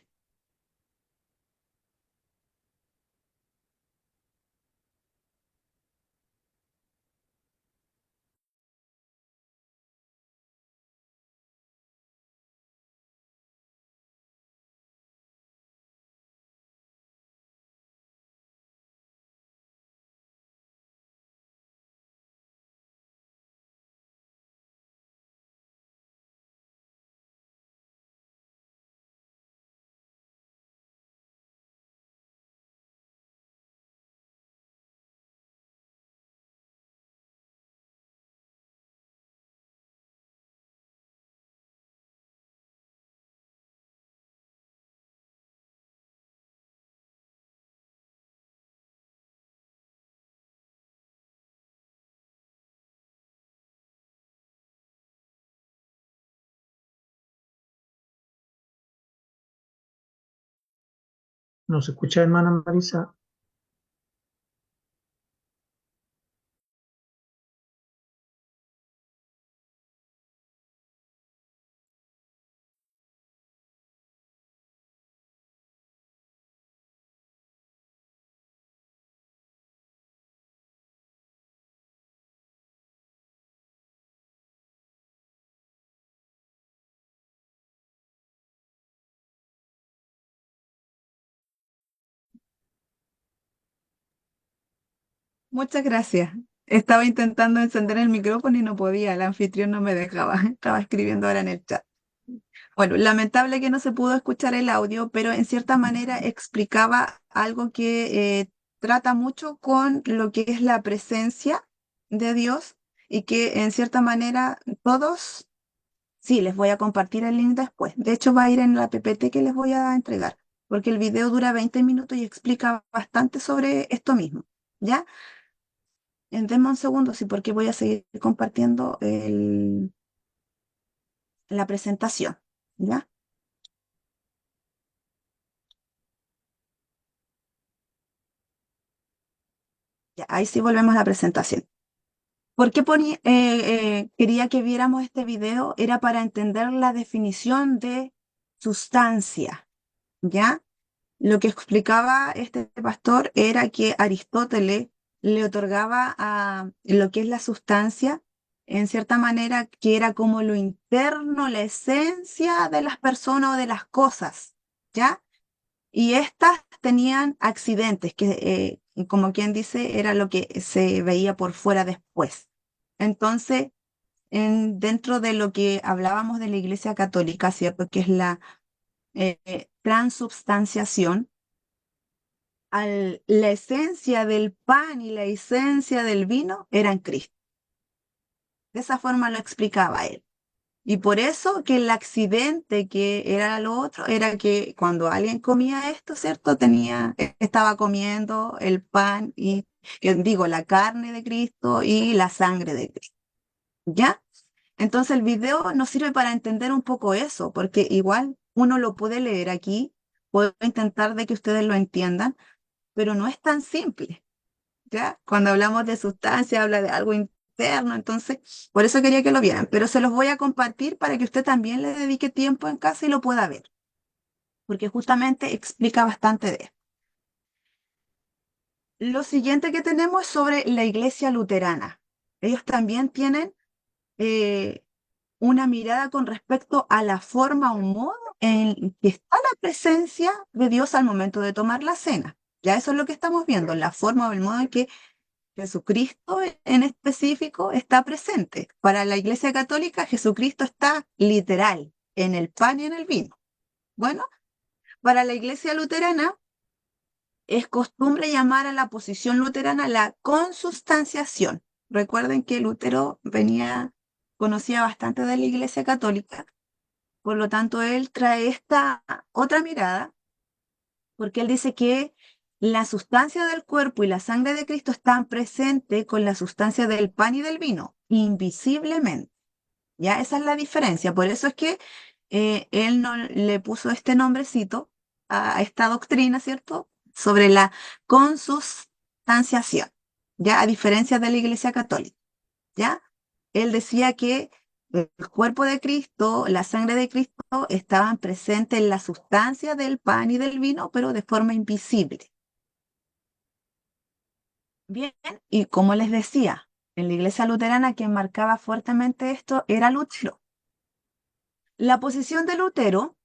No se escucha, hermana Marisa. Muchas gracias. Estaba intentando encender el micrófono y no podía, el anfitrión no me dejaba. Estaba escribiendo ahora en el chat. Bueno, lamentable que no se pudo escuchar el audio, pero en cierta manera explicaba algo que trata mucho con lo que es la presencia de Dios y que en cierta manera todos, sí, les voy a compartir el link después. De hecho, va a ir en la PPT que les voy a entregar, porque el video dura 20 minutos y explica bastante sobre esto mismo. ¿Ya? Denme un segundo, sí, porque voy a seguir compartiendo la presentación. ¿Ya? Ya, ahí sí volvemos a la presentación. ¿Por qué quería que viéramos este video? Era para entender la definición de sustancia, ¿ya? Lo que explicaba este pastor era que Aristóteles le otorgaba a lo que es la sustancia, en cierta manera, que era como lo interno, la esencia de las personas o de las cosas, ¿ya? Y estas tenían accidentes, como quien dice, era lo que se veía por fuera después. Entonces, dentro de lo que hablábamos de la Iglesia Católica, ¿cierto? Que es la transubstanciación, la esencia del pan y la esencia del vino eran Cristo. De esa forma lo explicaba él. Y por eso que el accidente que era lo otro era que cuando alguien comía esto, ¿cierto? Estaba comiendo el pan y, digo, la carne de Cristo y la sangre de Cristo. ¿Ya? Entonces el video nos sirve para entender un poco eso, porque igual uno lo puede leer aquí, puedo intentar de que ustedes lo entiendan, pero no es tan simple, ¿ya? Cuando hablamos de sustancia, habla de algo interno, entonces por eso quería que lo vieran, pero se los voy a compartir para que usted también le dedique tiempo en casa y lo pueda ver, porque justamente explica bastante de esto. Lo siguiente que tenemos es sobre la iglesia luterana. Ellos también tienen una mirada con respecto a la forma o modo en que está la presencia de Dios al momento de tomar la cena. Ya eso es lo que estamos viendo, la forma o el modo en que Jesucristo en específico está presente. Para la Iglesia Católica, Jesucristo está literal en el pan y en el vino. Bueno, para la Iglesia Luterana es costumbre llamar a la posición luterana la consubstanciación. Recuerden que Lutero conocía bastante de la Iglesia Católica, por lo tanto él trae esta otra mirada, porque él dice que la sustancia del cuerpo y la sangre de Cristo están presentes con la sustancia del pan y del vino, invisiblemente. Ya esa es la diferencia. Por eso es que él no le puso este nombrecito a esta doctrina, ¿cierto? Sobre la consustanciación, ya a diferencia de la Iglesia Católica, ¿ya? Él decía que el cuerpo de Cristo, la sangre de Cristo estaban presentes en la sustancia del pan y del vino, pero de forma invisible. Bien, y como les decía, en la Iglesia Luterana quien marcaba fuertemente esto era Lutero. La posición de Lutero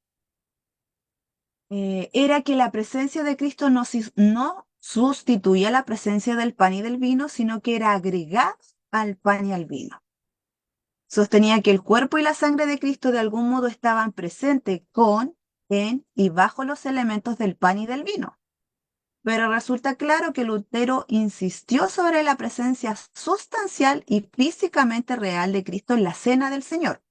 era que la presencia de Cristo no sustituía la presencia del pan y del vino, sino que era agregada al pan y al vino. Sostenía que el cuerpo y la sangre de Cristo de algún modo estaban presentes en y bajo los elementos del pan y del vino. Pero resulta claro que Lutero insistió sobre la presencia sustancial y físicamente real de Cristo en la cena del Señor.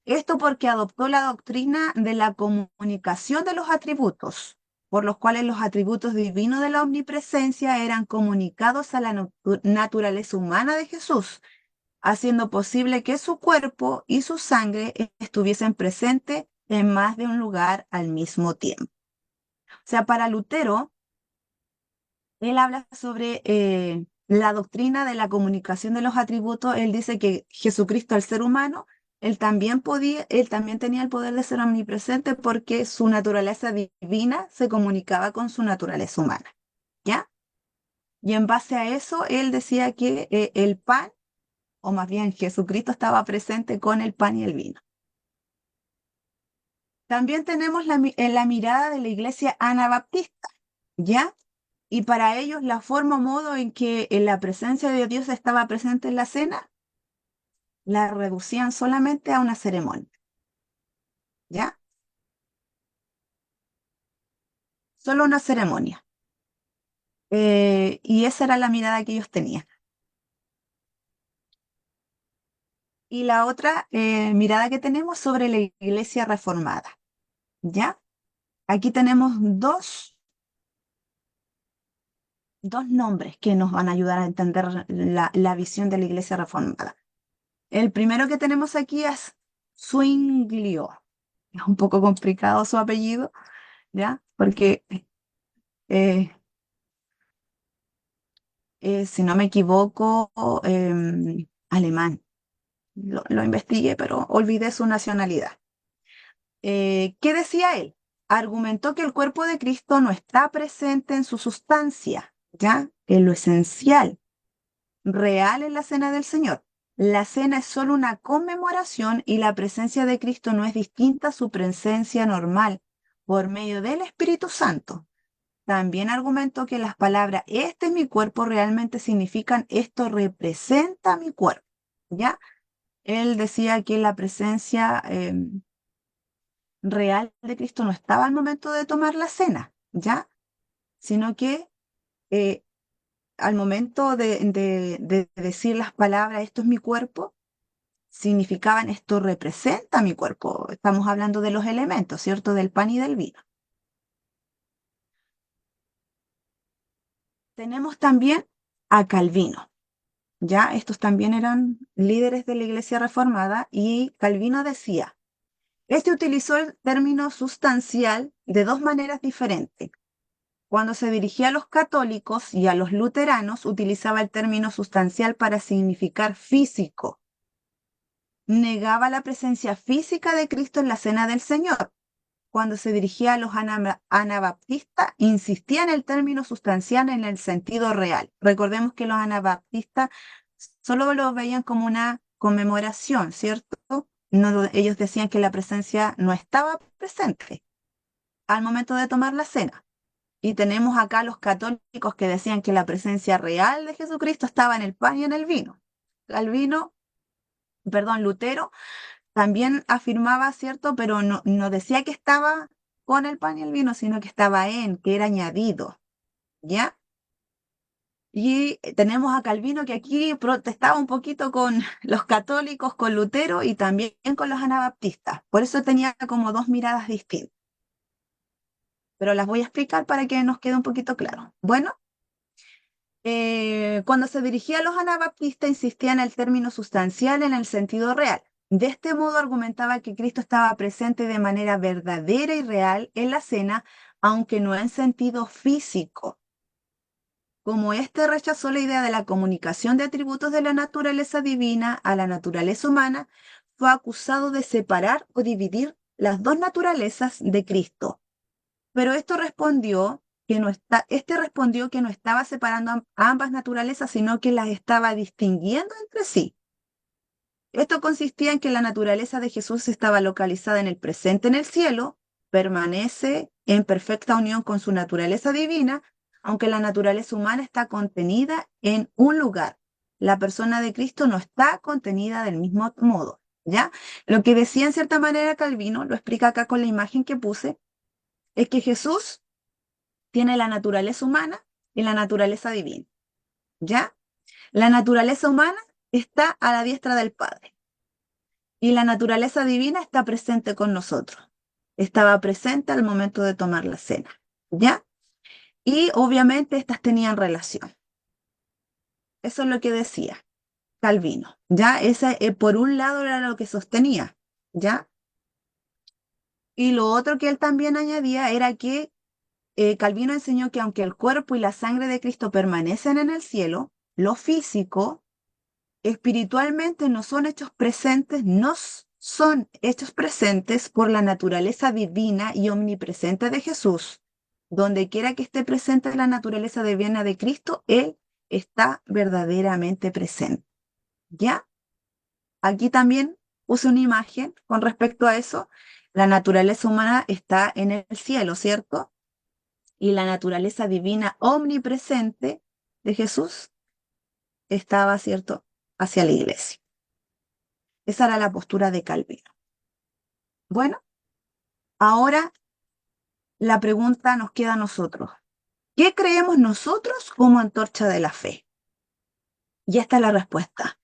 Esto porque adoptó la doctrina de la comunicación de los atributos, por los cuales los atributos divinos de la omnipresencia eran comunicados a la naturaleza humana de Jesús, haciendo posible que su cuerpo y su sangre estuviesen presentes en más de un lugar al mismo tiempo. sea, para Lutero, él habla sobre la doctrina de la comunicación de los atributos. Él dice que Jesucristo, al ser humano, él también tenía el poder de ser omnipresente porque su naturaleza divina se comunicaba con su naturaleza humana, ¿ya? Y en base a eso, él decía que el pan, o más bien Jesucristo, estaba presente con el pan y el vino. También tenemos la mirada de la iglesia anabaptista, ¿ya? Y para ellos la forma o modo en que la presencia de Dios estaba presente en la cena, la reducían solamente a una ceremonia, ¿ya? Solo una ceremonia. Y esa era la mirada que ellos tenían. Y la otra mirada que tenemos sobre la iglesia reformada, ¿ya? Aquí tenemos dos nombres que nos van a ayudar a entender la visión de la iglesia reformada. El primero que tenemos aquí es Zwinglio. Es un poco complicado su apellido, ¿ya? Porque, si no me equivoco, alemán. Lo investigué, pero olvidé su nacionalidad. ¿Qué decía él? Argumentó que el cuerpo de Cristo no está presente en su sustancia, ¿ya? En lo esencial, real en la cena del Señor. La cena es solo una conmemoración y la presencia de Cristo no es distinta a su presencia normal por medio del Espíritu Santo. También argumentó que las palabras "este es mi cuerpo" realmente significan "esto representa mi cuerpo", ¿ya? Él decía que la presencia real de Cristo no estaba al momento de tomar la cena, ¿ya? Sino que eh, al momento de decir las palabras "esto es mi cuerpo", significaban "esto representa mi cuerpo". Estamos hablando de los elementos, ¿cierto? Del pan y del vino. Tenemos también a Calvino, ¿ya? Estos también eran líderes de la Iglesia Reformada y Calvino decía, este utilizó el término sustancial de dos maneras diferentes. Cuando se dirigía a los católicos y a los luteranos, utilizaba el término sustancial para significar físico. Negaba la presencia física de Cristo en la cena del Señor. Cuando se dirigía a los anabaptistas, insistía en el término sustancial en el sentido real. Recordemos que los anabaptistas solo lo veían como una conmemoración, ¿cierto? No, ellos decían que la presencia no estaba presente al momento de tomar la cena. Y tenemos acá los católicos que decían que la presencia real de Jesucristo estaba en el pan y en el vino. Lutero también afirmaba, ¿cierto? Pero no decía que estaba con el pan y el vino, sino que estaba que era añadido, ¿ya? Y tenemos a Calvino que aquí protestaba un poquito con los católicos, con Lutero y también con los anabaptistas. Por eso tenía como dos miradas distintas. Pero las voy a explicar para que nos quede un poquito claro. Bueno, cuando se dirigía a los anabaptistas, insistía en el término sustancial en el sentido real. De este modo argumentaba que Cristo estaba presente de manera verdadera y real en la cena, aunque no en sentido físico. Como éste rechazó la idea de la comunicación de atributos de la naturaleza divina a la naturaleza humana, fue acusado de separar o dividir las dos naturalezas de Cristo. Pero este respondió que no estaba separando a ambas naturalezas, sino que las estaba distinguiendo entre sí. Esto consistía en que la naturaleza de Jesús estaba localizada en el presente en el cielo, permanece en perfecta unión con su naturaleza divina, aunque la naturaleza humana está contenida en un lugar. La persona de Cristo no está contenida del mismo modo, ¿ya? Lo que decía en cierta manera Calvino, lo explica acá con la imagen que puse, es que Jesús tiene la naturaleza humana y la naturaleza divina, ¿ya? La naturaleza humana está a la diestra del Padre y la naturaleza divina está presente con nosotros. Estaba presente al momento de tomar la cena, ¿ya? Y obviamente estas tenían relación. Eso es lo que decía Calvino, ¿ya? Ese, por un lado era lo que sostenía, ¿ya? Y lo otro que él también añadía era que Calvino enseñó que aunque el cuerpo y la sangre de Cristo permanecen en el cielo, lo físico, espiritualmente no son hechos presentes, son hechos presentes por la naturaleza divina y omnipresente de Jesús. Donde quiera que esté presente la naturaleza divina de Cristo, Él está verdaderamente presente. ¿Ya? Aquí también puse una imagen con respecto a eso. La naturaleza humana está en el cielo, ¿cierto? Y la naturaleza divina omnipresente de Jesús estaba, ¿cierto?, hacia la iglesia. Esa era la postura de Calvino. Bueno, ahora la pregunta nos queda a nosotros. ¿Qué creemos nosotros como antorcha de la fe? Y esta es la respuesta.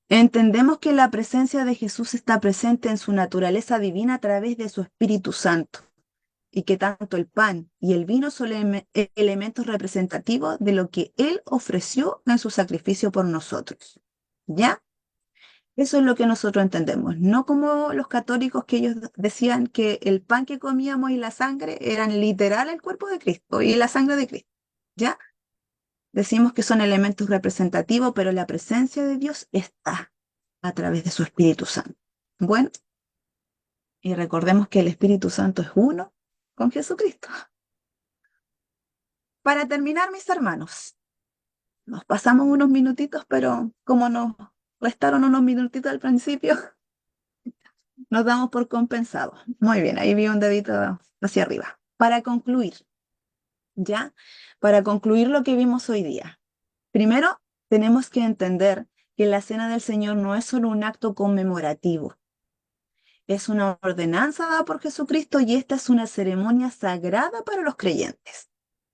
Entendemos que la presencia de Jesús está presente en su naturaleza divina a través de su Espíritu Santo, y que tanto el pan y el vino son elementos representativos de lo que Él ofreció en su sacrificio por nosotros. ¿Ya? Eso es lo que nosotros entendemos, no como los católicos que ellos decían que el pan que comíamos y la sangre eran literal el cuerpo de Cristo y la sangre de Cristo. ¿Ya? Decimos que son elementos representativos, pero la presencia de Dios está a través de su Espíritu Santo. Bueno, y recordemos que el Espíritu Santo es uno con Jesucristo. Para terminar, mis hermanos, nos pasamos unos minutitos, pero como nos restaron unos minutitos al principio, nos damos por compensados. Muy bien, ahí vi un dedito hacia arriba. Para concluir, ¿ya? Para concluir lo que vimos hoy día. Primero, tenemos que entender que la Cena del Señor no es solo un acto conmemorativo. Es una ordenanza dada por Jesucristo y esta es una ceremonia sagrada para los creyentes.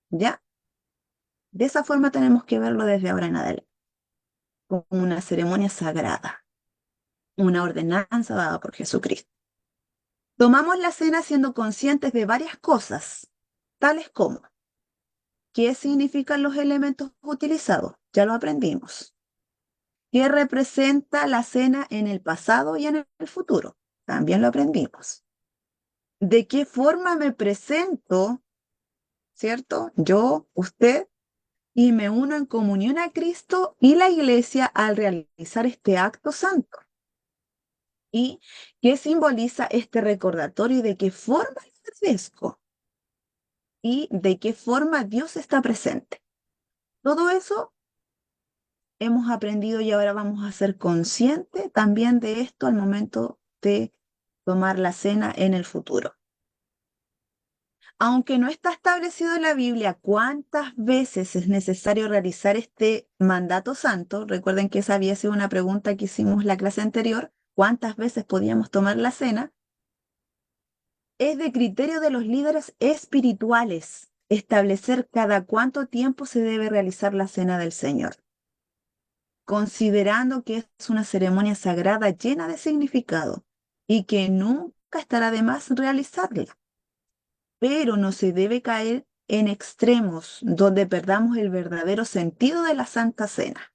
¿Ya? De esa forma tenemos que verlo desde ahora en adelante, como una ceremonia sagrada, una ordenanza dada por Jesucristo. Tomamos la cena siendo conscientes de varias cosas, tales como qué significan los elementos utilizados, ya lo aprendimos. ¿Qué representa la cena en el pasado y en el futuro? También lo aprendimos. ¿De qué forma me presento, cierto? Yo, usted, y me uno en comunión a Cristo y la iglesia al realizar este acto santo. ¿Y qué simboliza este recordatorio y de qué forma lo agradezco? ¿Y de qué forma Dios está presente? Todo eso hemos aprendido y ahora vamos a ser conscientes también de esto al momento de tomar la cena en el futuro. Aunque no está establecido en la Biblia cuántas veces es necesario realizar este mandato santo, recuerden que esa había sido una pregunta que hicimos la clase anterior, ¿cuántas veces podíamos tomar la cena? Es de criterio de los líderes espirituales establecer cada cuánto tiempo se debe realizar la cena del Señor, considerando que es una ceremonia sagrada llena de significado y que nunca estará de más realizarla. Pero no se debe caer en extremos donde perdamos el verdadero sentido de la Santa Cena.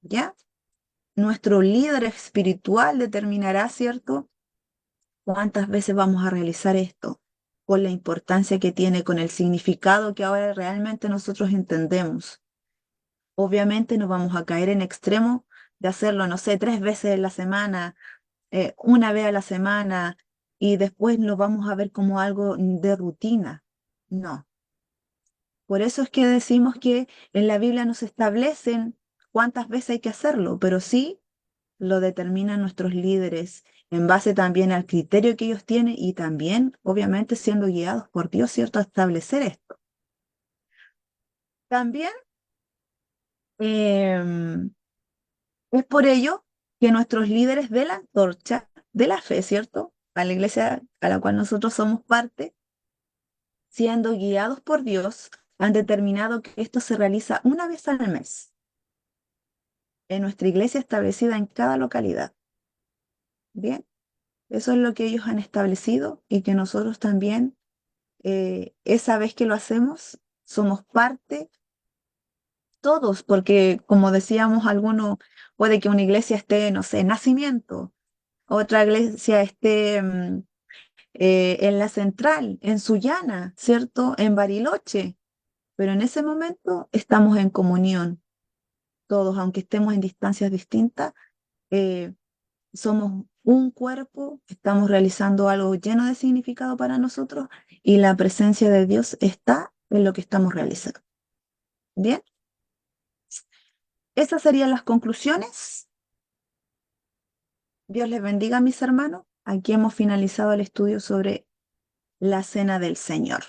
¿Ya? Nuestro líder espiritual determinará, ¿cierto?, cuántas veces vamos a realizar esto, con la importancia que tiene, con el significado que ahora realmente nosotros entendemos. Obviamente no vamos a caer en extremo de hacerlo, no sé, 3 veces en la semana, una vez a la semana, y después lo vamos a ver como algo de rutina. No. Por eso es que decimos que en la Biblia no se establecen cuántas veces hay que hacerlo, pero sí lo determinan nuestros líderes en base también al criterio que ellos tienen y también, obviamente, siendo guiados por Dios, ¿cierto?, a establecer esto. También es por ello que nuestros líderes de la antorcha de la fe, ¿cierto?, a la iglesia a la cual nosotros somos parte, siendo guiados por Dios, han determinado que esto se realiza una vez al mes en nuestra iglesia establecida en cada localidad. Bien, eso es lo que ellos han establecido y que nosotros también, esa vez que lo hacemos, somos parte todos, porque como decíamos, algunos puede que una iglesia esté, no sé, en nacimiento, otra iglesia esté en la Central, en Sullana, ¿cierto? En Bariloche. Pero en ese momento estamos en comunión, todos, aunque estemos en distancias distintas, eh, somos un cuerpo, estamos realizando algo lleno de significado para nosotros y la presencia de Dios está en lo que estamos realizando. Bien, esas serían las conclusiones. Dios les bendiga, mis hermanos. Aquí hemos finalizado el estudio sobre la Cena del Señor.